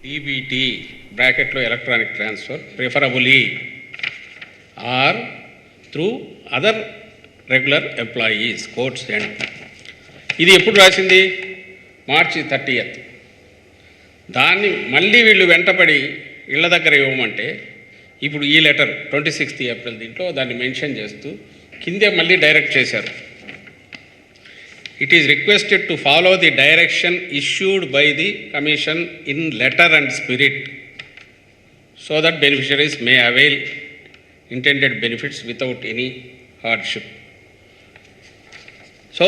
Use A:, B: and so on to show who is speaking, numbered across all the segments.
A: DBT బ్రాకెట్లో electronic transfer preferably or through other regular employees courts and ఇది ఎప్పుడు రాసింది? మార్చి 30th. దాన్ని మళ్ళీ వీళ్ళు వెంటపడి ఇళ్ల దగ్గర ఇవ్వమంటే ఇప్పుడు ఈ లెటర్ 26th April దీంట్లో దాన్ని మెన్షన్ చేస్తూ కిందే మళ్ళీ డైరెక్ట్ చేశారు. It is requested to follow the direction issued by the Commission in letter and spirit so that beneficiaries may avail intended benefits without any hardship. So,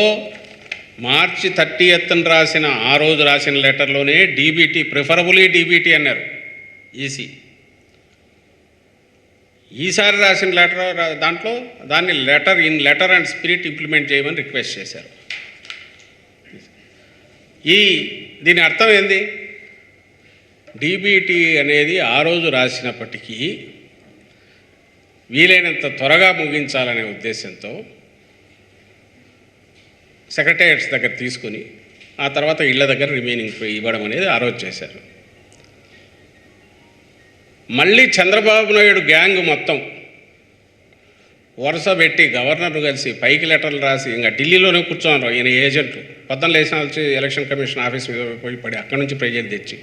A: March 30th రాసిన ఆ రోజు రాసిన లెటర్లోనే డీబీటీ ప్రిఫరబులీ డీబీటీ అన్నారు EC. ఈసారి రాసిన letter దాంట్లో దాన్ని letter and spirit implement చేయమని రిక్వెస్ట్ చేశారు. దీని అర్థం ఏంది? డీబీటీ అనేది ఆ రోజు రాసినప్పటికీ వీలైనంత త్వరగా ముగించాలనే ఉద్దేశంతో సెక్రటేరియట్స్ దగ్గర తీసుకుని ఆ తర్వాత ఇళ్ల దగ్గర రిమైనింగ్ ఇవ్వడం అనేది ఆ రోజు చేశారు. మళ్ళీ చంద్రబాబు నాయుడు గ్యాంగ్ మొత్తం వరుస పెట్టి గవర్నర్ను కలిసి పైకి లెటర్లు రాసి ఇంకా ఢిల్లీలోనే కూర్చోన్నారు ఈయన ఏజెంట్లు. పొద్దున్న లేచిన వచ్చి ఎలక్షన్ కమిషన్ ఆఫీస్ మీద పోయి పడి అక్కడి నుంచి ప్రెజర్ తెచ్చి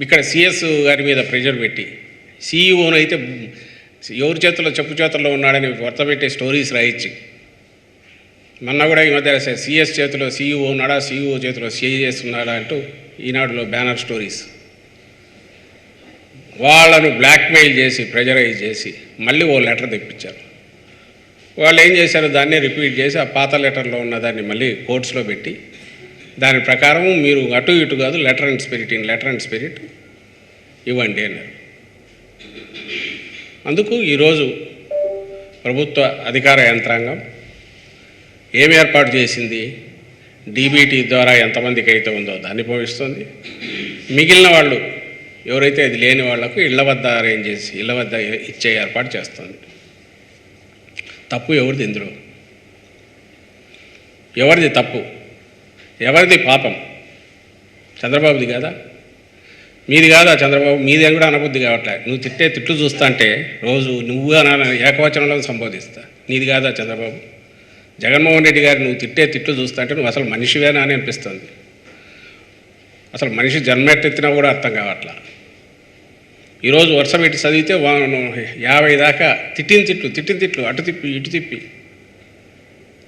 A: ఇక్కడ సిఎస్ గారి మీద ప్రెజర్ పెట్టి సీఈఓను అయితే ఎవరి చేతుల్లో చెప్పు చేతుల్లో ఉన్నాడని వరుస పెట్టి స్టోరీస్ రాయించి మొన్న కూడా ఈ మధ్య సిఎస్ చేతిలో సీఈఓ ఉన్నాడా, సీఈఓ చేతిలో సిఐఎస్ ఉన్నాడా అంటూ ఈనాడులో బ్యానర్ స్టోరీస్. వాళ్ళను బ్లాక్మెయిల్ చేసి ప్రెజరైజ్ చేసి మళ్ళీ ఓ లెటర్ తెప్పించారు. వాళ్ళు ఏం చేశారు? దాన్నే రిపీట్ చేసి ఆ పాత లెటర్లో ఉన్న దాన్ని మళ్ళీ కోర్ట్స్లో పెట్టి దాని ప్రకారం మీరు అటు ఇటు కాదు లెటర్ అండ్ స్పిరిట్ ఇవ్వండి అన్నారు. అందుకు ఈరోజు ప్రభుత్వ అధికార యంత్రాంగం ఏం ఏర్పాటు చేసింది? డీబీటీ ద్వారా ఎంతమందికి అయితే ఉందో దాన్ని పోయిస్తుంది. మిగిలిన వాళ్ళు ఎవరైతే అది లేని వాళ్లకు ఇళ్ల వద్ద అరేంజ్ చేసి ఇళ్ల వద్ద ఇచ్చే ఏర్పాటు చేస్తుంది. తప్పు ఎవరిది ఇందులో? ఎవరిది తప్పు? ఎవరిది పాపం? చంద్రబాబుది కాదా? మీది కాదా చంద్రబాబు? మీది అని కూడా అనబుద్ధి కావట్లే. నువ్వు తిట్టే తిట్లు చూస్తా అంటే రోజు నువ్వు ఏకవచనంలో సంబోధిస్తా. నీది కాదా చంద్రబాబు? జగన్మోహన్ రెడ్డి గారు నువ్వు తిట్టే తిట్లు చూస్తా అంటే నువ్వు అసలు మనిషివేనా అని అనిపిస్తుంది. అసలు మనిషి జన్మెత్తెత్తినా కూడా అర్థం కావట్లా. ఈరోజు వరుస పెట్టి చదివితే 50 దాకా తిట్టిన తిట్లు అటు తిప్పి ఇటు తిప్పి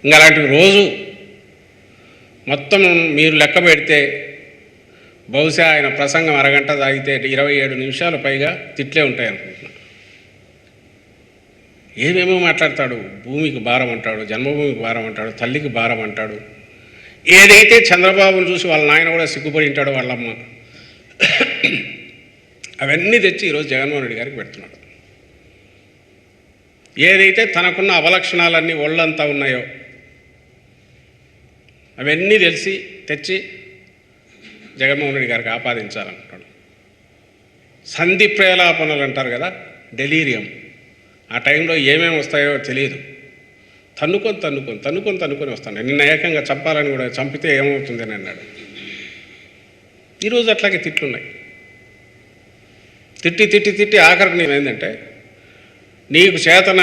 A: ఇంకా అలాంటివి రోజు మొత్తం మీరు లెక్క పెడితే బహుశా ఆయన ప్రసంగం అరగంట తాగితే 27 నిమిషాలు పైగా తిట్లే ఉంటాయి అనుకుంటున్నాను. ఏమేమో మాట్లాడతాడు. భూమికి భారం అంటాడు, జన్మభూమికి భారం అంటాడు, తల్లికి భారం అంటాడు. ఏదైతే చంద్రబాబును చూసి వాళ్ళ నాయన కూడా సిగ్గుపడి ఉంటాడో వాళ్ళమ్మ, అవన్నీ తెచ్చి ఈరోజు జగన్మోహన్ రెడ్డి గారికి పెడుతున్నాడు. ఏదైతే తనకున్న అవలక్షణాలన్నీ ఒళ్ళంతా ఉన్నాయో అవన్నీ తెచ్చి జగన్మోహన్ రెడ్డి గారికి ఆపాదించాలనుకుంటాడు. సంధి ప్రేలాపనలు అంటారు కదా, డెలీరియం. ఆ టైంలో ఏమేమి వస్తాయో తెలియదు. తన్నుకొని వస్తాను. నిన్న ఏకంగా చంపాలని కూడా చంపితే ఏమవుతుంది అని అన్నాడు. ఈరోజు అట్లాగే తిట్లున్నాయి. తిట్టి ఆఖరికి ఏంటంటే నీకు చేతన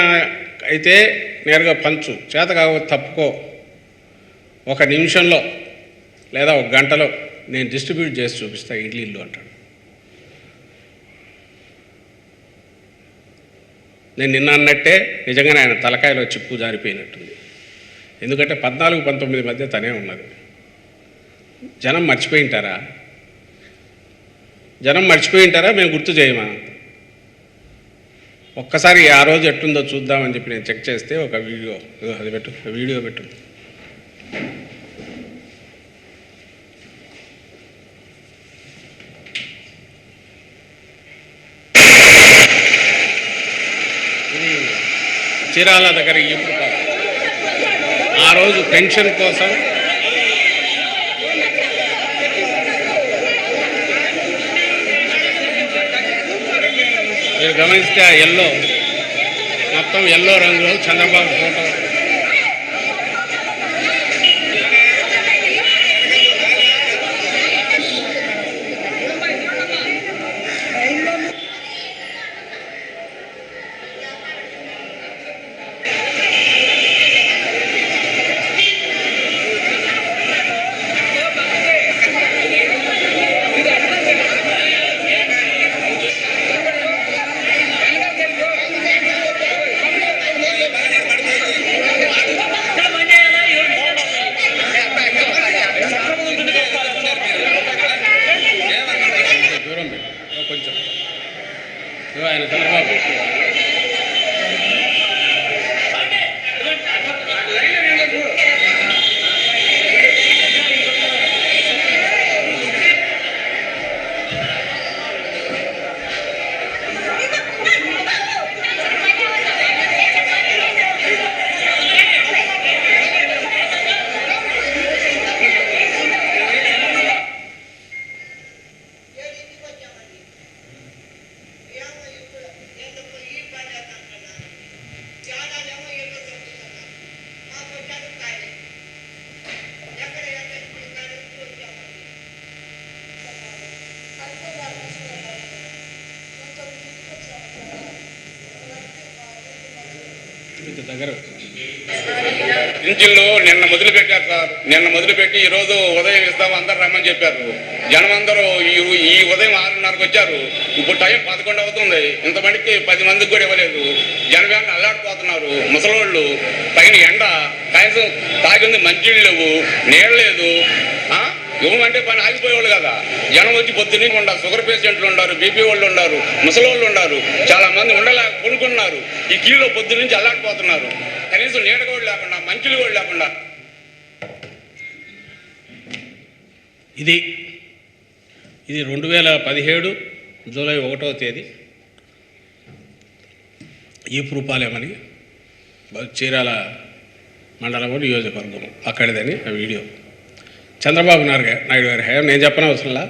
A: అయితే నేరుగా పంచు, చేత కాకపోతే తప్పుకో, 1 నిమిషంలో లేదా 1 గంటలో నేను డిస్ట్రిబ్యూట్ చేసి చూపిస్తా ఇల్లు అంటాడు. నేను నిన్న అన్నట్టే నిజంగానే ఆయన తలకాయలో చిప్పు జారిపోయినట్టుంది. ఎందుకంటే 14-19 మధ్య తనే ఉన్నది. జనం మర్చిపోయింటారా? మేము గుర్తు చేయమా? ఒక్కసారి ఆ రోజు ఎట్టుందో చూద్దామని చెప్పి నేను చెక్ చేస్తే ఒక వీడియో పెట్టు. చీరాల దగ్గర ఇప్పుడు ఆ రోజు పెన్షన్ కోసం మీరు గమనిస్తే ఆ మొత్తం ఎల్లో రంగులో చంద్రబాబు ఫోటో ఆయన చంద్రబాబు దగ్గర
B: పింఛన్లు నిన్న మొదలుపెట్టారు సార్. నిన్న మొదలుపెట్టి ఈరోజు ఉదయం ఇస్తాము అందరు రమ్మని చెప్పారు. జనం అందరూ ఈ ఉదయం 6:30కు వచ్చారు. ఇప్పుడు టైం 11 అవుతుంది. ఇంతమందికి 10 మందికి కూడా ఇవ్వలేదు. జనం అల్లాడిపోతున్నారు. ముసలోళ్ళు పైన ఎండ, కనీసం తాగింది మంచినీళ్ళు లేవు, నీళ్ళు లేదు. ఇవ్వమంటే పని ఆగిపోయేవాళ్ళు కదా. జనం వచ్చి పొద్దున్నీ ఉన్నారు. షుగర్ పేషెంట్లు ఉన్నారు, బీపీ వాళ్ళు ఉన్నారు, ముసలోళ్ళు ఉన్నారు, చాలా మంది కొనుక్కున్నారు. ఈ కీలో పొద్దు నుంచి అల్లాడిపోతున్నారు. కనీసం నీడ కూడా లేకుండా, మంచులు కూడా లేకుండా.
A: ఇది 2017 జూలై 1వ తేదీ ఈపురూపాలేమని చీరాల మండలము నియోజకవర్గం అక్కడిదని ఆ వీడియో. చంద్రబాబు నాయుడు గారి హయాం నేను చెప్పనవసరంలా.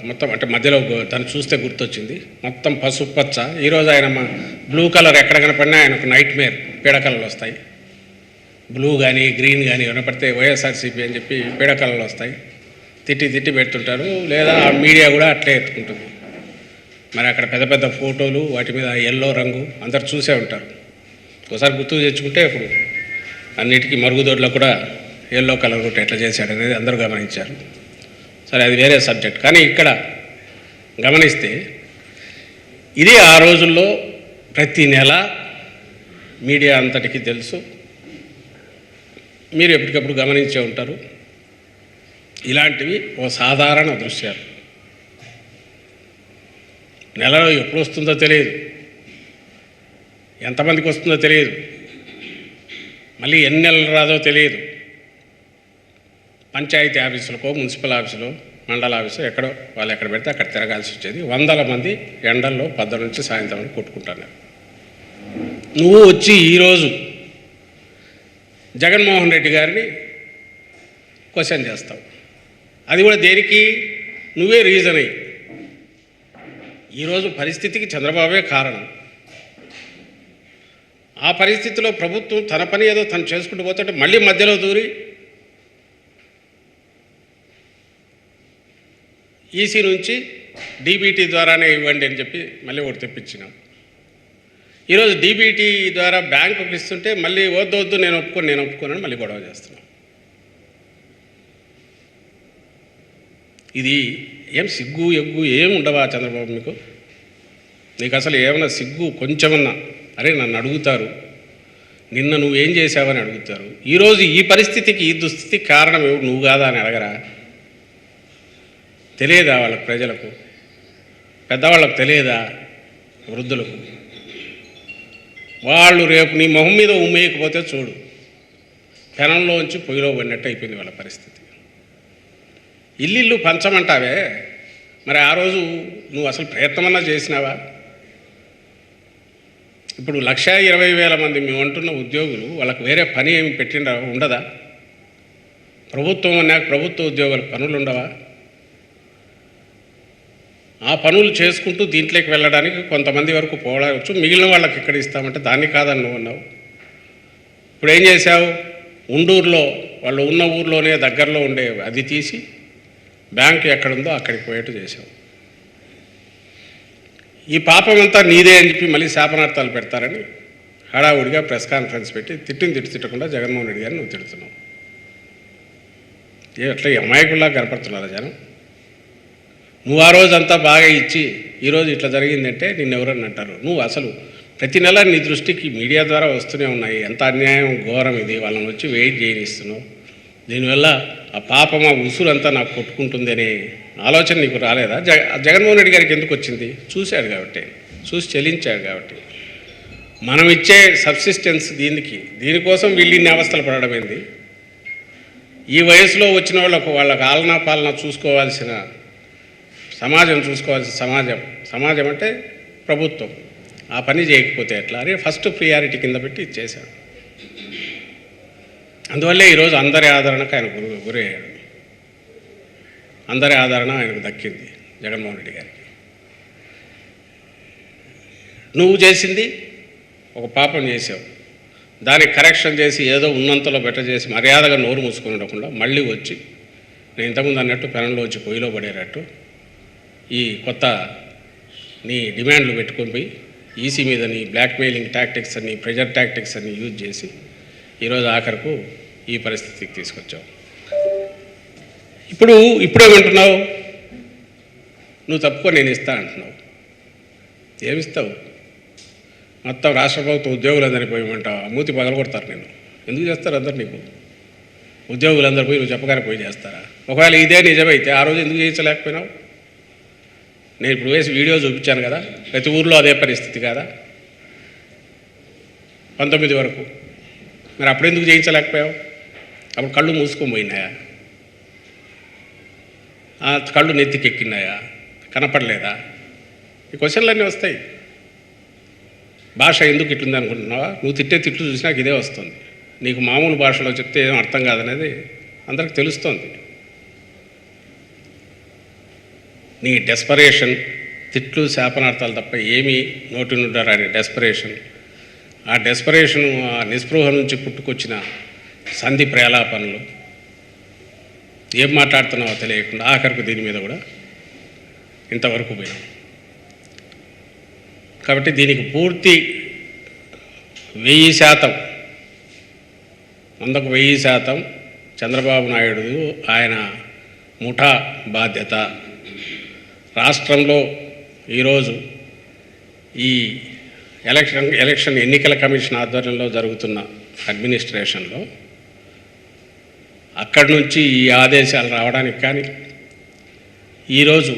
A: మొత్తం అంటే మధ్యలో దాన్ని చూస్తే గుర్తొచ్చింది. మొత్తం పసుపు పచ్చ. ఈరోజు ఆయన బ్లూ కలర్ ఎక్కడ కనపడినా ఆయనకు నైట్ మేర్ పీడకలలు వస్తాయి. బ్లూ కానీ గ్రీన్ కానీ కనపడితే వైఎస్ఆర్సీపీ అని చెప్పి పీడకలలు వస్తాయి. తిట్టి పెడుతుంటారు. లేదా మీడియా కూడా అట్లే ఎత్తుకుంటుంది. మరి అక్కడ పెద్ద పెద్ద ఫోటోలు, వాటి మీద ఎల్లో రంగు అందరు చూసే ఉంటారు. ఒకసారి గుర్తు తెచ్చుకుంటే ఇప్పుడు అన్నిటికీ మరుగుదొడ్లో కూడా ఎల్లో కలర్ కొట్టి ఎట్లా చేశాడు అనేది అందరూ గమనించారు. సరే, అది వేరే సబ్జెక్ట్. కానీ ఇక్కడ గమనిస్తే ఇది ఆ రోజుల్లో ప్రతి నెల మీడియా అంతటికీ తెలుసు. మీరు ఎప్పటికప్పుడు గమనించే ఉంటారు. ఇలాంటివి ఓ సాధారణ దృశ్యాలు. నెలలో ఎప్పుడు వస్తుందో తెలియదు, ఎంతమందికి వస్తుందో తెలియదు, మళ్ళీ ఎన్ని నెలలు రాదో తెలియదు. పంచాయతీ ఆఫీసులకో, మున్సిపల్ ఆఫీసులో, మండల ఆఫీసు ఎక్కడో వాళ్ళు ఎక్కడ పెడితే అక్కడ తిరగాల్సి వచ్చేది. 100 మంది ఎండల్లో 10 నుంచి సాయంత్రం కొట్టుకుంటున్నారు. నువ్వు వచ్చి ఈరోజు జగన్మోహన్ రెడ్డి గారిని క్వశ్చన్ చేస్తావు. అది కూడా దేనికి? నువ్వే రీజన్ అయ్యి. ఈరోజు పరిస్థితికి చంద్రబాబే కారణం. ఆ పరిస్థితిలో ప్రభుత్వం తన పని ఏదో తను చేసుకుంటూ పోతుంటే మళ్ళీ మధ్యలో దూరి ఈసీ నుంచి డీబీటీ ద్వారానే ఇవ్వండి అని చెప్పి మళ్ళీ ఒకటి తెప్పించినాం. ఈరోజు డీబీటీ ద్వారా బ్యాంకుకి ఇస్తుంటే మళ్ళీ వద్దు నేను ఒప్పుకోనని మళ్ళీ గొడవ చేస్తున్నాం. ఇది ఏం సిగ్గు ఎగ్గు ఏం ఉండవా చంద్రబాబు మీకు? నీకు అసలు ఏమన్నా సిగ్గు కొంచెమన్నా? అరే నన్ను అడుగుతారు, నిన్న నువ్వేం చేశావని అడుగుతారు. ఈరోజు ఈ పరిస్థితికి, ఈ దుస్థితికి కారణం నువ్వు కాదా అని అడగరా? తెలియదా వాళ్ళకు? ప్రజలకు, పెద్దవాళ్ళకు తెలియదా? వృద్ధులకు? వాళ్ళు రేపు నీ మొహం మీద ఉమ్మేయకపోతే చూడు, పెనంలోంచి పొయ్యిలో పడినట్టు అయిపోయింది వాళ్ళ పరిస్థితి. ఇల్లు పంచమంటావే, మరి ఆ రోజు నువ్వు అసలు ప్రయత్నమన్నా చేసినావా? ఇప్పుడు 1,20,000 మంది మేము అంటున్న ఉద్యోగులు, వాళ్ళకు వేరే పని ఏమి పెట్టిండ ఉండదా? ప్రభుత్వం అన్నాక ప్రభుత్వ ఉద్యోగులకు పనులు ఉండవా? ఆ పనులు చేసుకుంటూ దీంట్లోకి వెళ్ళడానికి కొంతమంది వరకు పోవచ్చు, మిగిలిన వాళ్ళకి ఎక్కడ ఇస్తామంటే దాన్ని కాదని నువ్వు అన్నావు. ఇప్పుడు ఏం చేశావు? ఉండూరులో వాళ్ళు ఉన్న ఊర్లోనే దగ్గరలో ఉండే అది తీసి బ్యాంకు ఎక్కడుందో అక్కడికి పోయేట్టు చేశావు. ఈ పాపం అంతా నీదే అని చెప్పి మళ్ళీ శాపనార్థాలు పెడతారని హడావుడిగా ప్రెస్ కాన్ఫరెన్స్ పెట్టి తిట్టకుండా జగన్మోహన్ రెడ్డి గారిని నువ్వు తిడుతున్నావు. ఎట్లా అమాయకుల్లా కనపడుతున్నారా జనం? నువ్వు ఆ రోజంతా బాగా ఇచ్చి ఈరోజు ఇట్లా జరిగిందంటే నిన్నెవరని అంటారు. నువ్వు అసలు ప్రతి నెల నీ దృష్టికి మీడియా ద్వారా వస్తూనే ఉన్నాయి. ఎంత అన్యాయం, ఘోరం ఇది. వాళ్ళని వచ్చి వెయిట్ చేయనిస్తున్నావు. దీనివల్ల ఆ పాపం ఆ ఉసురంతా నాకు కొట్టుకుంటుంది అనే ఆలోచన నీకు రాలేదా? జగన్మోహన్ రెడ్డి గారికి ఎందుకు వచ్చింది? చూశాడు కాబట్టి, చూసి చెల్లించాడు కాబట్టి. మనం ఇచ్చే సబ్సిస్టెన్స్ దీనికోసం వీళ్ళు ఇన్ని అవస్థలు పడడం ఏంది? ఈ వయసులో వచ్చిన వాళ్ళకు ఆలనా పాలన చూసుకోవాల్సిన సమాజం అంటే ప్రభుత్వం ఆ పని చేయకపోతే ఎట్లా అని ఫస్ట్ ప్రియారిటీ కింద పెట్టి ఇచ్చేశాడు. అందువల్లే ఈరోజు అందరి ఆదరణకు ఆయన గురయ్యాడు. అందరి ఆదరణ ఆయనకు దక్కింది జగన్మోహన్ రెడ్డి గారికి. నువ్వు చేసింది ఒక పాపం చేసావు, దానికి కరెక్షన్ చేసి ఏదో ఉన్నంతలో బెటర్ చేసి మర్యాదగా నోరు మూసుకొని ఉండకుండా మళ్ళీ వచ్చి నేను ఇంతకుముందు అన్నట్టు పెనంలో వచ్చి పొయ్యిలో పడేటట్టు ఈ కొత్త నీ డిమాండ్లు పెట్టుకొని పోయి ఈసీ మీద నీ బ్లాక్మెయిలింగ్ టాక్టిక్స్ అని ప్రెజర్ టాక్టిక్స్ అని యూజ్ చేసి ఈరోజు ఆఖరకు ఈ పరిస్థితికి తీసుకొచ్చావు. ఇప్పుడేమంటున్నావు? నువ్వు తప్పుకో నేను ఇస్తా అంటున్నావు. ఏమిస్తావు? మొత్తం రాష్ట్ర ప్రభుత్వ ఉద్యోగులందరినీ పోయమంటావు. మూతి పగలగొడతారు. నేను ఎందుకు చేస్తారు అందరు? నీకు ఉద్యోగులందరూ పోయి నువ్వు చెప్పగానే పోయి చేస్తారా? ఒకవేళ ఇదే నిజమైతే ఆ రోజు ఎందుకు చేయించలేకపోయినావు? నేను ఇప్పుడు వేసి వీడియో చూపించాను కదా, ప్రతి ఊర్లో అదే పరిస్థితి కదా 19 వరకు. మరి అప్పుడు ఎందుకు చేయించలేకపోయావు? అప్పుడు కళ్ళు మూసుకొని పోయినాయా? కళ్ళు నెత్తికెక్కినాయా? కనపడలేదా? ఈ క్వశ్చన్లన్నీ వస్తాయి. భాష ఎందుకు ఇట్లుంది అనుకుంటున్నావా? నువ్వు తిట్టే తిట్లు చూసినాక ఇదే వస్తుంది. నీకు మామూలు భాషలో చెప్తే ఏం అర్థం కాదనేది అందరికి తెలుస్తోంది. నీ డెస్పరేషన్, తిట్లు శాపనార్థాలు తప్ప ఏమీ నోటి నుండి రాని డెస్పరేషన్, ఆ డెస్పరేషను ఆ నిస్పృహ నుంచి పుట్టుకొచ్చిన సంధి ప్రేలాపనలు, ఏం మాట్లాడుతున్నావో తెలియకుండా ఆఖరికి దీని మీద కూడా ఇంతవరకు పోయినాం. కాబట్టి దీనికి పూర్తి 1000%, 100కు 1000% చంద్రబాబు నాయుడు ఆయన ముఠా బాధ్యత. రాష్ట్రంలో ఈరోజు ఈ ఎలక్షన్ ఎన్నికల కమిషన్ ఆధ్వర్యంలో జరుగుతున్న అడ్మినిస్ట్రేషన్లో అక్కడి నుంచి ఈ ఆదేశాలు రావడానికి కానీ, ఈరోజు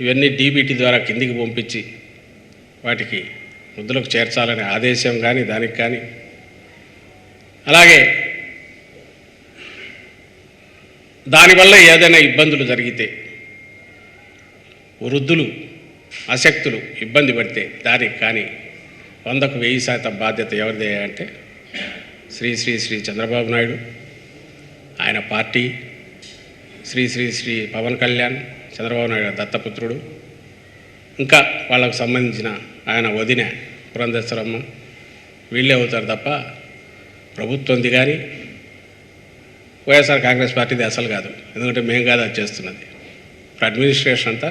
A: ఇవన్నీ డీబీటీ ద్వారా కిందికి పంపించి వాటికి ముద్దులకు చేర్చాలనే ఆదేశం కానీ దానికి కానీ, అలాగే దానివల్ల ఏదైనా ఇబ్బందులు జరిగితే, వృద్ధులు అశక్తులు ఇబ్బంది పడితే దానికి కానీ 100కు 1000% బాధ్యత ఎవరిదే అంటే శ్రీ శ్రీ శ్రీ చంద్రబాబు నాయుడు, ఆయన పార్టీ, శ్రీ శ్రీ శ్రీ పవన్ కళ్యాణ్, చంద్రబాబు నాయుడు దత్తపుత్రుడు, ఇంకా వాళ్ళకు సంబంధించిన ఆయన వదిన పురంధేశ్వరమ్మ, వీళ్ళే అవుతారు తప్ప ప్రభుత్వంది కానీ వైఎస్ఆర్ కాంగ్రెస్ పార్టీది అసలు కాదు. ఎందుకంటే మేము కాదు అది చేస్తున్నది. ఇప్పుడు అడ్మినిస్ట్రేషన్ అంతా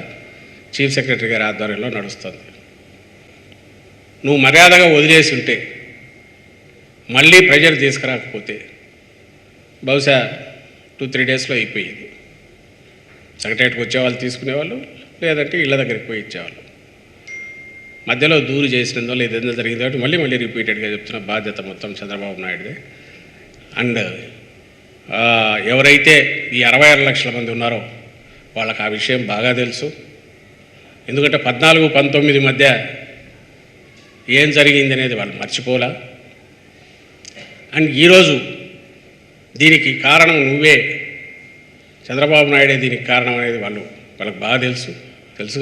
A: చీఫ్ సెక్రటరీ గారి ఆధ్వర్యంలో నడుస్తుంది. నువ్వు మర్యాదగా వదిలేసి ఉంటే, మళ్ళీ ప్రెజర్ తీసుకురాకపోతే బహుశా 2-3 డేస్లో అయిపోయేది. సెక్రటరీకి వచ్చేవాళ్ళు తీసుకునేవాళ్ళు, లేదంటే ఇళ్ళ దగ్గరికి పోయి ఇచ్చేవాళ్ళు. మధ్యలో దూరు చేసినందువల్ల ఏదైనా జరిగింది కాబట్టి మళ్ళీ రిపీటెడ్గా చెప్తున్న బాధ్యత మొత్తం చంద్రబాబు నాయుడుదే. అండ్ ఎవరైతే ఈ 66 లక్షల మంది ఉన్నారో వాళ్ళకి ఆ విషయం బాగా తెలుసు. ఎందుకంటే 14-19 మధ్య ఏం జరిగింది అనేది వాళ్ళు మర్చిపోలా. అండ్ ఈరోజు దీనికి కారణం నువ్వే, చంద్రబాబు నాయుడే దీనికి కారణం అనేది వాళ్ళకి బాగా తెలుసు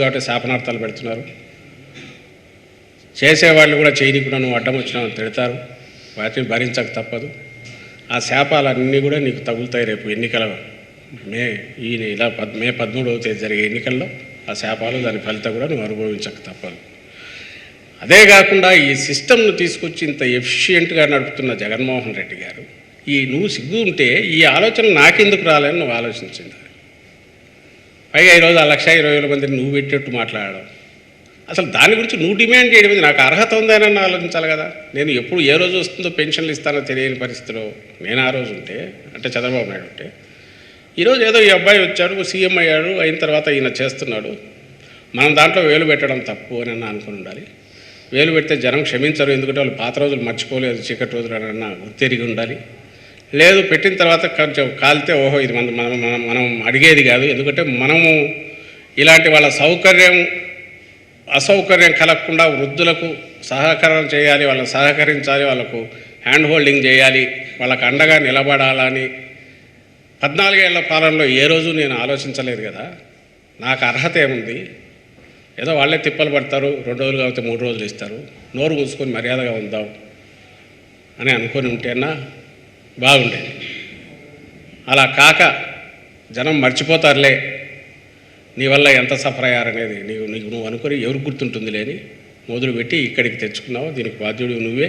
A: కాబట్టి శాపనార్థాలు పెడుతున్నారు. చేసేవాళ్ళు కూడా చేయనీకుండా నువ్వు అడ్డం వచ్చినా తిడతారు, వాటిని భరించక తప్పదు. ఆ శాపాలన్నీ కూడా నీకు తగులుతాయి రేపు ఎన్నికల మే 13వ తేదీ జరిగే ఎన్నికల్లో. ఆ శాపాలు దాని ఫలితం కూడా నువ్వు అనుభవించక తప్పదు. అదే కాకుండా ఈ సిస్టమ్ను తీసుకొచ్చి ఇంత ఎఫిషియెంట్గా నడుపుతున్న జగన్మోహన్ రెడ్డి గారు, నువ్వు సిగ్గు ఉంటే ఈ ఆలోచన నాకెందుకు రాలేని నువ్వు ఆలోచించింది. పైగా ఈరోజు 1,20,000 మందిని నువ్వు పెట్టేట్టు మాట్లాడడం, అసలు దాని గురించి నువ్వు డిమాండ్ చేయడం మీద నాకు అర్హత ఉందని ఆలోచించాలి కదా. నేను ఎప్పుడు ఏ రోజు వస్తుందో పెన్షన్లు ఇస్తానో తెలియని పరిస్థితిలో నేను ఆ రోజు ఉంటే, అంటే చంద్రబాబు నాయుడు ఉంటే, ఈరోజు ఏదో ఈ అబ్బాయి వచ్చాడు, సీఎం అయ్యాడు, అయిన తర్వాత ఈయన చేస్తున్నాడు, మనం దాంట్లో వేలు పెట్టడం తప్పు అని అనుకుని ఉండాలి. వేలు పెడితే జనం క్షమించరు, ఎందుకంటే వాళ్ళు పాత రోజులు మర్చిపోలేదు, చీకటి రోజులు అన్న గుర్తెరిగి ఉండాలి. లేదు పెట్టిన తర్వాత కొంచెం కాలితే ఓహో ఇది మనం మనం మనం మనం అడిగేది కాదు. ఎందుకంటే మనము ఇలాంటి వాళ్ళ అసౌకర్యం కలగకుండా వృద్ధులకు సహకారం చేయాలి, వాళ్ళకి సహకరించాలి, వాళ్ళకు హ్యాండ్ హోల్డింగ్ చేయాలి, వాళ్ళకు అండగా నిలబడాలని 14 ఏళ్ల పాలనలో ఏ రోజు నేను ఆలోచించలేదు కదా. నాకు అర్హత ఏముంది? ఏదో వాళ్ళే తిప్పలు పడతారు, 2 రోజులు కాకపోతే 3 రోజులు ఇస్తారు, నోరు మూసుకొని మర్యాదగా ఉందాం అని అనుకొని ఉంటేనా బాగుండేది. అలా కాక జనం మర్చిపోతారులే నీ వల్ల ఎంత సఫర్ అయ్యారనేది నువ్వు అనుకొని ఎవరు గుర్తుంటుంది లేని మొదలుపెట్టి ఇక్కడికి తెచ్చుకున్నావు. దీనికి బాధ్యుడు నువ్వే,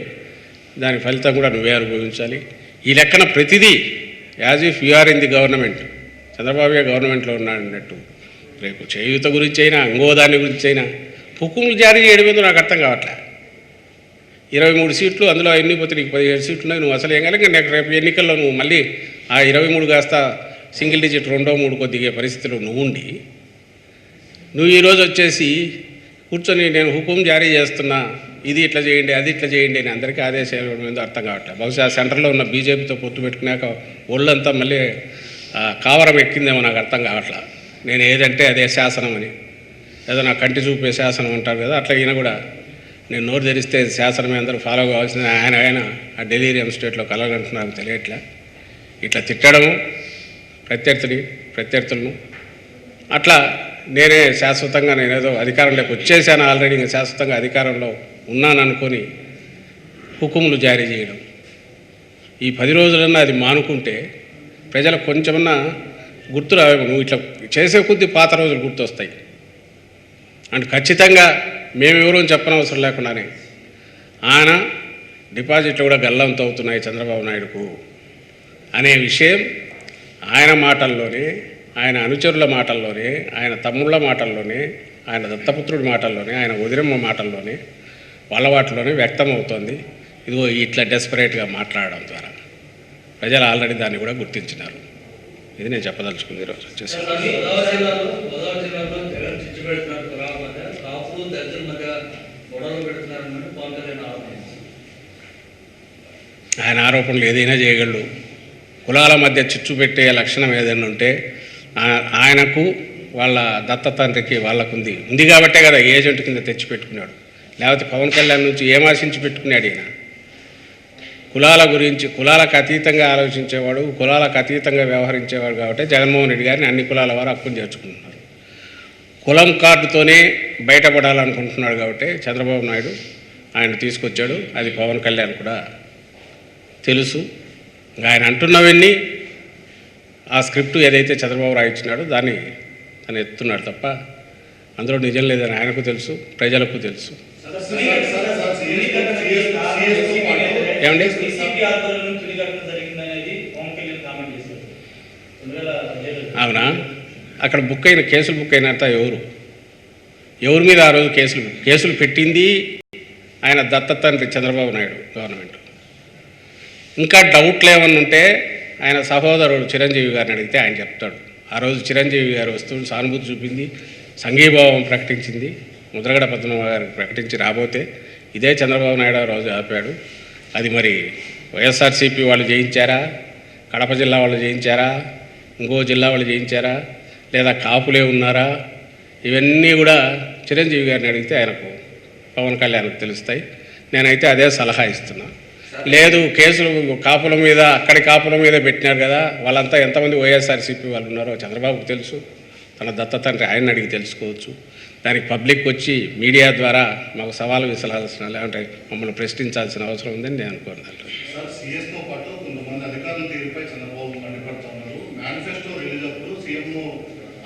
A: దాని ఫలితం కూడా నువ్వే అనుభవించాలి. ఈ లెక్కన ప్రతిదీ as if you are in the government, Chandrababu గవర్నమెంట్లో ఉన్నాడు అన్నట్టు. రేపు చేయూత గురించి అయినా ఇంకోదాని గురించి అయినా హుకుములు జారీ చేయడం మీద నాకు అర్థం కావట్లే. 23 సీట్లు, అందులో ఎన్ని పోతే నీకు 17 సీట్లు ఉన్నాయి. నువ్వు అసలు ఏం కలిగి నాకు రేపు ఎన్నికల్లో నువ్వు మళ్ళీ ఆ 23 కాస్త సింగిల్ డిజిట్ 2, 3 దిగే పరిస్థితులు నువ్వు ఉండి నువ్వు ఈరోజు వచ్చేసి కూర్చొని నేను హుకుం జారీ చేస్తున్నా, ఇది ఇట్లా చేయండి, అది ఇట్లా చేయండి అని అందరికీ ఆదేశాలు ఇవ్వడం మీద అర్థం కావట్లేదు. బహుశా సెంటర్లో ఉన్న బీజేపీతో పొత్తు పెట్టుకున్నాక ఒళ్ళంతా మళ్ళీ కావరం ఎక్కిందేమో నాకు అర్థం కావట్లా. నేను ఏదంటే అదే శాసనం అని, ఏదో నా కంటి చూపే శాసనం అంటారు కదా, అట్లా ఈయన కూడా నేను నోరు తెరిస్తే శాసనమే అందరూ ఫాలో కావాల్సిన ఆయన ఆ డెలీరియం స్టేట్లో కలగంటున్నా నాకు తెలియట్లే. ఇట్లా తిట్టడము ప్రత్యర్థులను అట్లా నేనే శాశ్వతంగా నేనేదో అధికారంలోకి వచ్చేసాను, ఆల్రెడీ ఇంకా శాశ్వతంగా అధికారంలో ఉన్నాను అనుకొని హుకుములు జారీ చేయడం. ఈ 10 రోజులన్నా అది మానుకుంటే ప్రజలకు కొంచెమన్నా గుర్తు రావేమో. నువ్వు ఇట్లా చేసే కొద్దీ పాత రోజులు గుర్తొస్తాయి. అంటే ఖచ్చితంగా మేమెవరూ చెప్పనవసరం లేకుండానే ఆయన డిపాజిట్లు కూడా గల్లంతో అవుతున్నాయి చంద్రబాబు నాయుడుకు అనే విషయం ఆయన మాటల్లోనే, ఆయన అనుచరుల మాటల్లోనే, ఆయన తమ్ముళ్ళ మాటల్లోనే, ఆయన దత్తపుత్రుడి మాటల్లోనే, ఆయన వదిరమ్మ మాటల్లోనే, వాళ్ళ వాటిలోనే వ్యక్తం అవుతోంది. ఇదిగో ఇట్లా డెస్పరేట్గా మాట్లాడడం ద్వారా ప్రజలు ఆల్రెడీ దాన్ని కూడా గుర్తించినారు. ఇది నేను చెప్పదలుచుకుంది ఈరోజు వచ్చేసి. ఆయన ఆరోపణలు ఏదైనా చేయగలడు. కులాల మధ్య చిచ్చు పెట్టే లక్షణం ఏదైనా ఉంటే ఆయనకు వాళ్ళ దత్త తండ్రికి వాళ్ళకుంది కాబట్టే కదా ఏజెంట్ కింద తెచ్చిపెట్టుకున్నాడు. లేకపోతే పవన్ కళ్యాణ్ నుంచి ఏం ఆశించి పెట్టుకున్నాడు ఈయన? కులాల గురించి కులాలకు అతీతంగా ఆలోచించేవాడు, కులాలకు అతీతంగా వ్యవహరించేవాడు కాబట్టి జగన్మోహన్ రెడ్డి గారిని అన్ని కులాల వారు హక్కును చేర్చుకుంటున్నారు. కులం కార్డుతోనే బయటపడాలనుకుంటున్నాడు కాబట్టి చంద్రబాబు నాయుడు ఆయన తీసుకొచ్చాడు. అది పవన్ కళ్యాణ్ కూడా తెలుసు. ఆయన అంటున్నవన్నీ ఆ స్క్రిప్ట్ ఏదైతే చంద్రబాబు రాయించినాడో దాన్ని తను ఎత్తున్నాడు తప్ప అందులో నిజం లేదని ఆయనకు తెలుసు, ప్రజలకు తెలుసు. ఏమండి అవునా? అక్కడ కేసులు బుక్ అయినంత ఎవరి మీద ఆ రోజు కేసులు పెట్టింది ఆయన దత్త తండ్రి చంద్రబాబు నాయుడు గవర్నమెంట్. ఇంకా డౌట్లు ఏమన్నా ఉంటే ఆయన సహోదరుడు చిరంజీవి గారిని అడిగితే ఆయన చెప్తాడు. ఆ రోజు చిరంజీవి గారు వస్తువులు సానుభూతి చూపింది, సంఘీభావం ప్రకటించింది, ముద్రగడ పద్మనాభ గారికి ప్రకటించి రాబోతే ఇదే చంద్రబాబు నాయుడు ఆ రోజు ఆపాడు. అది మరి వైఎస్ఆర్సీపీ వాళ్ళు చేయించారా, కడప జిల్లా వాళ్ళు చేయించారా, ఇంకో జిల్లా వాళ్ళు చేయించారా, లేదా కాపులే ఉన్నారా? ఇవన్నీ కూడా చిరంజీవి గారిని అడిగితే ఆయనకు పవన్ కళ్యాణ్కి తెలుస్తాయి. నేనైతే అదే సలహా ఇస్తున్నా. లేదు కేసులు కాపుల మీద అక్కడి కాపుల మీద పెట్టినారు కదా, వాళ్ళంతా ఎంతమంది వైఎస్ఆర్సీపీ వాళ్ళు ఉన్నారో చంద్రబాబుకు తెలుసు, తన దత్త తండ్రి ఆయన అడిగి తెలుసుకోవచ్చు. దానికి పబ్లిక్ వచ్చి మీడియా ద్వారా మాకు సవాలు విసరాల్సిన లేదంటే మమ్మల్ని ప్రశ్నించాల్సిన అవసరం ఉందని నేను అనుకున్నాను.
C: సీఎస్తో పాటు కొంతమంది అధికారుల తీరుపై చంద్రబాబు మండిపడుతున్నారు. మేనిఫెస్టో రిలీజ్ అప్పుడు సీఎం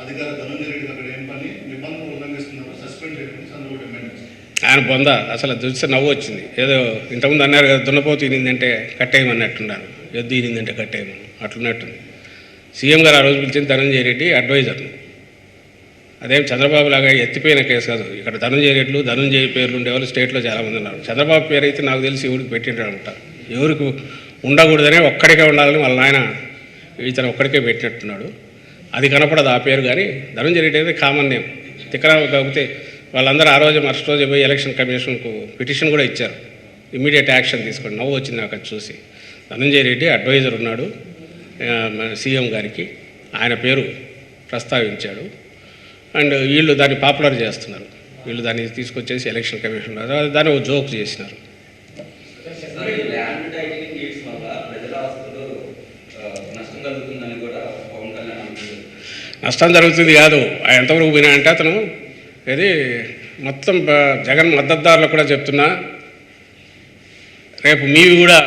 C: అధికారి ధనంజయ రెడ్డి అక్కడ ఏం పని నిబంధనలు ఉల్లంఘిస్తున్నారు, సస్పెండ్ చేయడం చంద్రబాబు డిమాండ్ చేస్తారు. ఆయన
A: బొంద అసలు చూస్తే నవ్వు వచ్చింది. ఏదో ఇంతకుముందు అన్నారు కదా, దున్నపోతు ఈనిందంటే కట్టేయమన్నట్టున్నారు, ఎద్దు ఈనిందంటే కట్టేయమని అట్లున్నట్టుంది. సీఎం గారు ఆ రోజు పిలిచింది ధనంజయ రెడ్డి అడ్వైజర్ను. అదేం చంద్రబాబు లాగా ఎత్తిపోయిన కేసు కాదు. ఇక్కడ ధనంజయ పేర్లు ఉండేవాళ్ళు స్టేట్లో చాలామంది ఉన్నారు. చంద్రబాబు పేరు అయితే నాకు తెలిసి ఎవరికి పెట్టింటాడంట, ఎవరికి ఉండకూడదనే ఒక్కడికే ఉండాలని వాళ్ళ ఆయన ఇతను ఒక్కడికే పెట్టినట్టున్నాడు. అది కనపడదు ఆ పేరు. కానీ ధనంజయ రెడ్డి అయితే కామన్ నేమ్. తిక్కన కాకపోతే వాళ్ళందరూ ఆ రోజు మరుసటి రోజు పోయి ఎలక్షన్ కమిషన్కు పిటిషన్ కూడా ఇచ్చారు, ఇమ్మీడియట్ యాక్షన్ తీసుకోండి. నవ్వు వచ్చింది నాకు అది చూసి. ధనంజయ రెడ్డి అడ్వైజర్ ఉన్నాడు సీఎం గారికి, ఆయన పేరు ప్రస్తావించాడు. అండ్ వీళ్ళు దాన్ని పాపులర్ చేస్తున్నారు, వీళ్ళు దాన్ని తీసుకొచ్చేసి ఎలక్షన్ కమిషన్ దాన్ని ఒక జోక్ చేసినారు. నష్టం జరుగుతుంది కాదు, ఎంతవరకు పోయినా అంటే అతను ఇది మొత్తం జగన్ మద్దతుదారులకు కూడా చెప్తున్నా, రేపు మీవి కూడా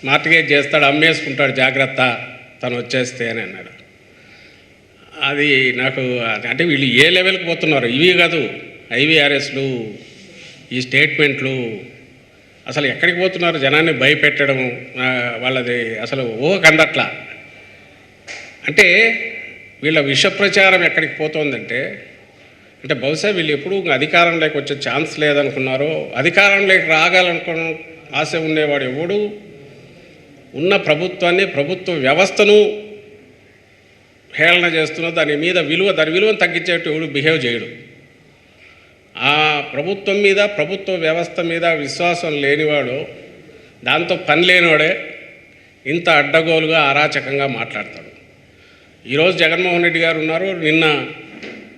A: మార్టిగేజ్ చేస్తాడు, అమ్మేసుకుంటాడు, జాగ్రత్త తను వచ్చేస్తే అని అన్నాడు. అది నాకు అంటే వీళ్ళు ఏ లెవెల్కి పోతున్నారు, ఇవి కాదు ఐవీఆర్ఎస్లు, ఈ స్టేట్మెంట్లు అసలు ఎక్కడికి పోతున్నారు, జనాన్ని భయపెట్టడం వాళ్ళది అసలు కందట్లా. అంటే వీళ్ళ విష ప్రచారం ఎక్కడికి పోతుందంటే, అంటే బహుశా వీళ్ళు ఎప్పుడు అధికారంలోకి వచ్చే ఛాన్స్ లేదనుకున్నారో, అధికారంలోకి రాగాలనుకున్న ఆశ ఉండేవాడు ఎవడు ఉన్న ప్రభుత్వాన్ని, ప్రభుత్వ వ్యవస్థను హేళన చేస్తున్నా దాని విలువను తగ్గించేట్టు ఎవడు బిహేవ్ చేయడు. ఆ ప్రభుత్వం మీద, ప్రభుత్వ వ్యవస్థ మీద విశ్వాసం లేనివాడు, దాంతో పని లేనివాడే ఇంత అడ్డగోలుగా అరాచకంగా మాట్లాడతాడు. ఈరోజు జగన్మోహన్ రెడ్డి గారు ఉన్నారు, నిన్న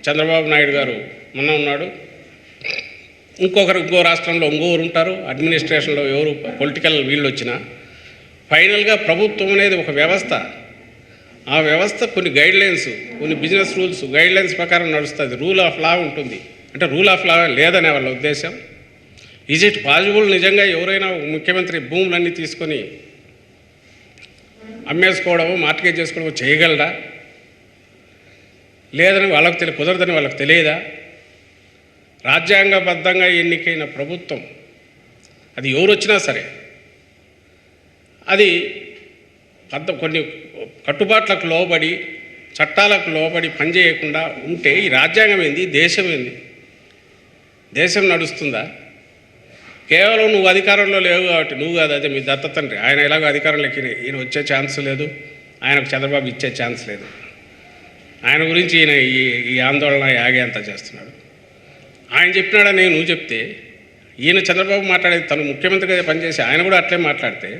A: చంద్రబాబు నాయుడు గారు మొన్న ఉన్నాడు, ఇంకో రాష్ట్రంలో ఇంకోరు ఉంటారు, అడ్మినిస్ట్రేషన్లో ఎవరు పొలిటికల్ వీళ్ళు వచ్చినా ఫైనల్గా ప్రభుత్వం అనేది ఒక వ్యవస్థ. ఆ వ్యవస్థ కొన్ని గైడ్లైన్స్, కొన్ని బిజినెస్ రూల్స్ గైడ్లైన్స్ ప్రకారం నడుస్తుంది. రూల్ ఆఫ్ లా ఉంటుంది. అంటే రూల్ ఆఫ్ లా లేదనే వాళ్ళ ఉద్దేశం. ఈజ్ ఇట్ పాసిబుల్ నిజంగా ఎవరైనా ముఖ్యమంత్రి భూములన్నీ తీసుకొని అమ్మేసుకోవడము, మార్టిగేజ్ చేసుకోవడము చేయగలరా? లేదని వాళ్ళకు కుదరదని వాళ్ళకి తెలియదా? రాజ్యాంగబద్ధంగా ఎన్నికైన ప్రభుత్వం అది ఎవరు వచ్చినా సరే అది కొన్ని కట్టుబాట్లకు లోబడి, చట్టాలకు లోబడి పనిచేయకుండా ఉంటే ఈ రాజ్యాంగం ఏంది, దేశం ఏంది? దేశం నడుస్తుందా? కేవలం నువ్వు అధికారంలో లేవు కాబట్టి నువ్వు కాదు, అదే మీ దత్త తండ్రి ఆయన ఎలాగో అధికారంలోకి ఈయన వచ్చే ఛాన్స్ లేదు, ఆయనకు చంద్రబాబు ఇచ్చే ఛాన్స్ లేదు. ఆయన గురించి ఈయన ఈ ఆందోళన యాగేంత చేస్తున్నాడు. ఆయన చెప్పినాడని నువ్వు చెప్తే, ఈయన చంద్రబాబు మాట్లాడేది తను ముఖ్యమంత్రిగా పనిచేసి ఆయన కూడా అట్లే మాట్లాడితే,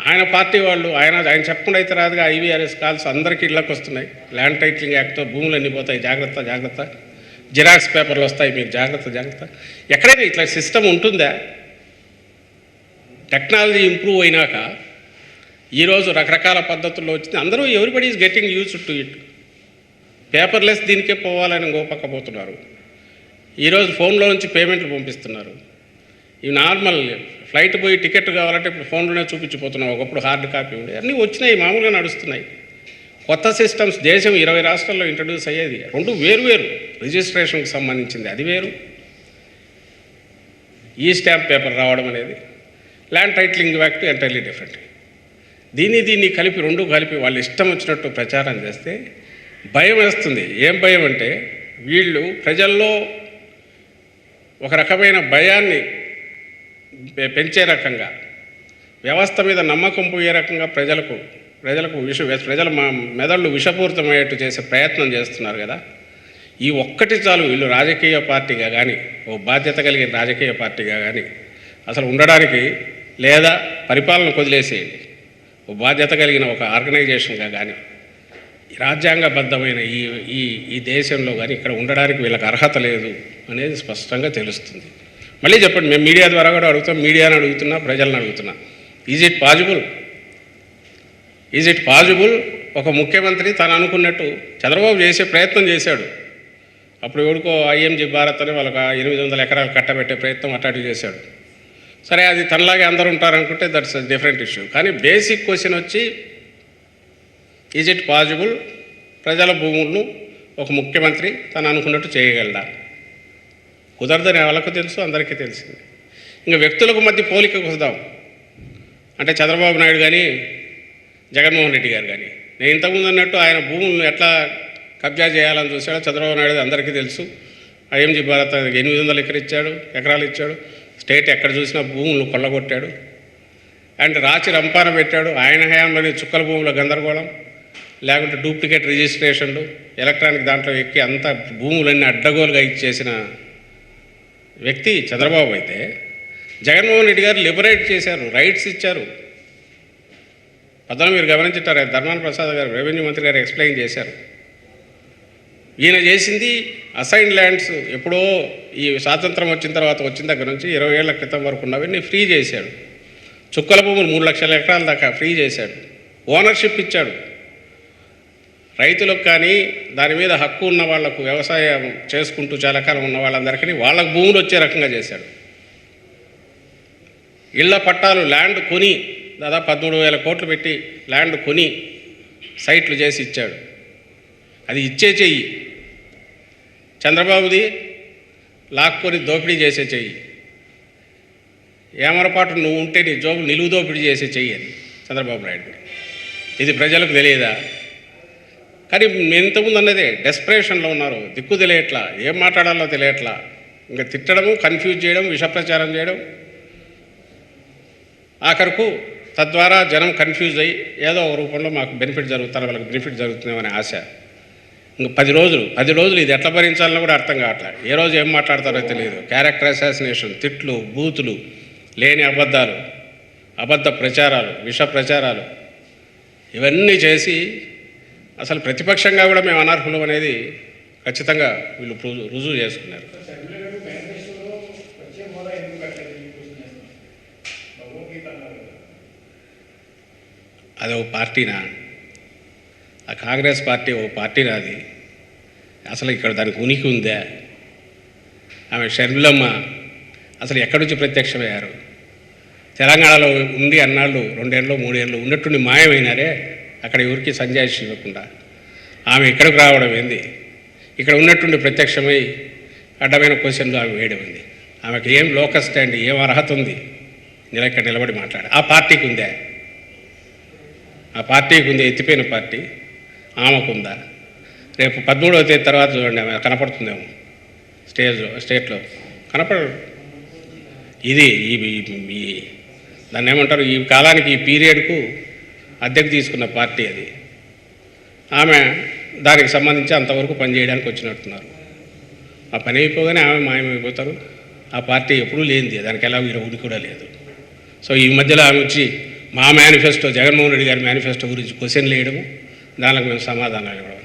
A: ఆయన పార్టీ వాళ్ళు ఆయన చెప్పకుండా అయితే రాదుగా. ఐవీఆర్ఎస్ కాల్స్ అందరికీ ఇళ్ళకి వస్తున్నాయి. ల్యాండ్ టైటిలింగ్ యాక్ట్తో భూములు అన్నీ పోతాయి, జాగ్రత్త జాగ్రత్త. జిరాక్స్ పేపర్లు వస్తాయి, మీరు జాగ్రత్త జాగ్రత్త. ఎక్కడైనా ఇట్లా సిస్టమ్ ఉంటుందా? టెక్నాలజీ ఇంప్రూవ్ అయినాక ఈరోజు రకరకాల పద్ధతుల్లో వచ్చింది. అందరూ everybody is getting use to it. Paperless దీనికే పోవాలని గోపక్కపోతున్నారు. ఈరోజు ఫోన్లో నుంచి పేమెంట్లు పంపిస్తున్నారు. ఇవి నార్మల్ ఫ్లైట్ పోయి టికెట్ కావాలంటే ఇప్పుడు ఫోన్లోనే చూపించిపోతున్నాం. ఒకప్పుడు హార్డ్ కాపీ ఉండే అన్నీ వచ్చినాయి, మామూలుగా నడుస్తున్నాయి. కొత్త సిస్టమ్స్ దేశం 20 రాష్ట్రాల్లో ఇంట్రడ్యూస్ అయ్యేది. రెండు వేరు రిజిస్ట్రేషన్కి సంబంధించింది, అది వేరు. ఈ స్టాంప్ పేపర్ రావడం అనేది, land titling act entirely different. దీన్ని రెండు కలిపి వాళ్ళు ఇష్టం వచ్చినట్టు ప్రచారం చేస్తే భయం వేస్తుంది. ఏం భయం అంటే, వీళ్ళు ప్రజల్లో ఒక రకమైన భయాన్ని పెంచే రకంగా, వ్యవస్థ మీద నమ్మకం పోయే రకంగా ప్రజల మెదళ్ళు విషపూరితమయ్యేట్టు చేసే ప్రయత్నం చేస్తున్నారు కదా. ఈ ఒక్కటి చాలు వీళ్ళు రాజకీయ పార్టీగా కానీ, ఓ బాధ్యత కలిగిన రాజకీయ పార్టీగా కానీ అసలు ఉండడానికి, లేదా పరిపాలన వదిలేసేయండి, ఓ బాధ్యత కలిగిన ఒక ఆర్గనైజేషన్గా కానీ రాజ్యాంగబద్ధమైన ఈ దేశంలో కానీ ఇక్కడ ఉండడానికి వీళ్ళకి అర్హత లేదు అనేది స్పష్టంగా తెలుస్తుంది. మళ్ళీ చెప్పండి, మేము మీడియా ద్వారా కూడా అడుగుతాం, మీడియాని అడుగుతున్నా, ప్రజలను అడుగుతున్నా, ఈజ్ ఇట్ పాజిబుల్ ఒక ముఖ్యమంత్రి తను అనుకున్నట్టు చంద్రబాబు చేసే ప్రయత్నం చేశాడు. అప్పుడు ఎవరికో ఐఎంజీ భారత్ అని వాళ్ళకి 800 ఎకరాలు కట్టబెట్టే ప్రయత్నం అట్లాంటివి చేశాడు. సరే, అది తనలాగే అందరూ ఉంటారనుకుంటే దట్స్ డిఫరెంట్ ఇష్యూ. కానీ బేసిక్ క్వశ్చన్ వచ్చి, ఈజ్ ఇట్ పాజిబుల్ ప్రజల భూములను ఒక ముఖ్యమంత్రి తను అనుకున్నట్టు చేయగలడా? కుదరదని వాళ్ళకు తెలుసు, అందరికీ తెలిసింది. ఇంకా వ్యక్తులకు మధ్య పోలికకు వద్దాం. అంటే చంద్రబాబు నాయుడు కానీ జగన్మోహన్ రెడ్డి గారు కానీ, నేను ఇంతకుముందు అన్నట్టు ఆయన భూములను ఎట్లా కబ్జా చేయాలని చూశాడో చంద్రబాబు నాయుడు అందరికీ తెలుసు. ఐఎంజీ భారత్ 800 ఎకరాలు ఇచ్చాడు. స్టేట్ ఎక్కడ చూసినా భూములు కొల్లగొట్టాడు. అండ్ రాచి రంపాన పెట్టాడు. ఆయన హయాంలోని చుక్కల భూముల గందరగోళం, లేకుంటే డూప్లికేట్ రిజిస్ట్రేషన్లు, ఎలక్ట్రానిక్ దాంట్లో ఎక్కి అంతా భూములన్నీ అడ్డగోలుగా ఇచ్చేసిన వ్యక్తి చంద్రబాబు అయితే, జగన్మోహన్ రెడ్డి గారు లిబరేట్ చేశారు, రైట్స్ ఇచ్చారు. పొద్దున మీరు గమనించుంటారు, ధర్మాన ప్రసాద్ గారు రెవెన్యూ మంత్రి గారు ఎక్స్ప్లెయిన్ చేశారు. ఈయన చేసింది అసైన్ ల్యాండ్స్ ఎప్పుడో ఈ స్వాతంత్రం వచ్చిన తర్వాత వచ్చిన దగ్గర నుంచి 20 ఏళ్ల క్రితం వరకు ఉన్నవన్నీ ఫ్రీ చేశాడు. చుక్కల భూములు 3 లక్షల ఎకరాల దాకా ఫ్రీ చేశాడు. ఓనర్షిప్ ఇచ్చాడు రైతులకు, కానీ దాని మీద హక్కు ఉన్న వాళ్లకు, వ్యవసాయం చేసుకుంటూ చాలా కాలం ఉన్న వాళ్ళందరికీ వాళ్ళకు భూములు వచ్చే రకంగా చేశాడు. ఇళ్ల పట్టాలు ల్యాండ్ కొని దాదాపు 13,000 కోట్లు పెట్టి ల్యాండ్ కొని సైట్లు చేసి ఇచ్చాడు. అది ఇచ్చే చెయ్యి. చంద్రబాబుది లాక్కొని దోపిడీ చేసే చెయ్యి. ఏమరపాటు నువ్వు ఉంటే నీ జోబు నిలువు దోపిడీ చేసే చెయ్యి అది చంద్రబాబు నాయుడు. ఇది ప్రజలకు తెలియదా? కానీ ఇంతకుముందు అన్నదే డెస్పరేషన్లో ఉన్నారు, దిక్కు తెలియట్లా, ఏం మాట్లాడాలో తెలియట్లా, ఇంకా తిట్టడము, కన్ఫ్యూజ్ చేయడం, విషప్రచారం చేయడం, ఆఖరుకు తద్వారా జనం కన్ఫ్యూజ్ అయ్యి ఏదో ఒక రూపంలో మాకు బెనిఫిట్ జరుగుతుంది, వాళ్ళకి బెనిఫిట్ జరుగుతుందేమనే ఆశ. ఇంక 10 రోజులు ఇది ఎట్లా భరించాలని కూడా అర్థం కావట్లేదు. ఏ రోజు ఏం మాట్లాడతారో తెలియదు. క్యారెక్టర్ అసాసినేషన్, తిట్లు, బూతులు, లేని అబద్ధాలు, అబద్ధ ప్రచారాలు, విష ప్రచారాలు, ఇవన్నీ చేసి అసలు ప్రతిపక్షంగా కూడా మేము అనర్హులం అనేది ఖచ్చితంగా వీళ్ళు రుజువు చేసుకున్నారు. అది ఒక పార్టీనా? ఆ కాంగ్రెస్ పార్టీ ఓ పార్టీ నాది? అసలు ఇక్కడ దానికి ఉనికి ఉందా? ఆమె షర్మిలమ్మ అసలు ఎక్కడి నుంచి ప్రత్యక్షమయ్యారు? తెలంగాణలో ఉండి అన్నాళ్ళు 2 ఏళ్ళు 3 ఏళ్ళు ఉన్నట్టుండి మాయమైనారే, అక్కడ ఎవరికి సంజాయిషి ఇవ్వకుండా. ఆమె ఇక్కడికి రావడం ఏంది? ఇక్కడ ఉన్నట్టుండి ప్రత్యక్షమై అడ్డమైన క్వశ్చన్లు ఆమె వేయడం ఉంది. ఆమెకు ఏం లోకల్ స్టాండ్, ఏం అర్హత ఉంది ఇక్కడ నిలబడి మాట్లాడి? ఆ పార్టీకి ఉందా? ఆ పార్టీకి ఉంది, ఎత్తిపోయిన పార్టీ. ఆమెకుందా? రేపు 13వ తేదీ తర్వాత చూడండి, ఆమె కనపడుతుందేమో స్టేట్లో కనపడరు. ఇది ఈ దాన్ని ఏమంటారు, ఈ కాలానికి, ఈ పీరియడ్కు అద్దెకు తీసుకున్న పార్టీ అది. ఆమె దానికి సంబంధించి అంతవరకు పనిచేయడానికి వచ్చినట్టున్నారు. ఆ పని అయిపోగానే ఆమె మాయమైపోతారు. ఆ పార్టీ ఎప్పుడూ లేనిది, దానికి ఎలా ఉనికి కూడా లేదు. సో ఈ మధ్యలో ఆమె వచ్చి మా మేనిఫెస్టో, జగన్మోహన్ రెడ్డి గారి మేనిఫెస్టో గురించి క్వశ్చన్లు వేయడము, దానికి మేము సమాధానాలు ఇవ్వడం.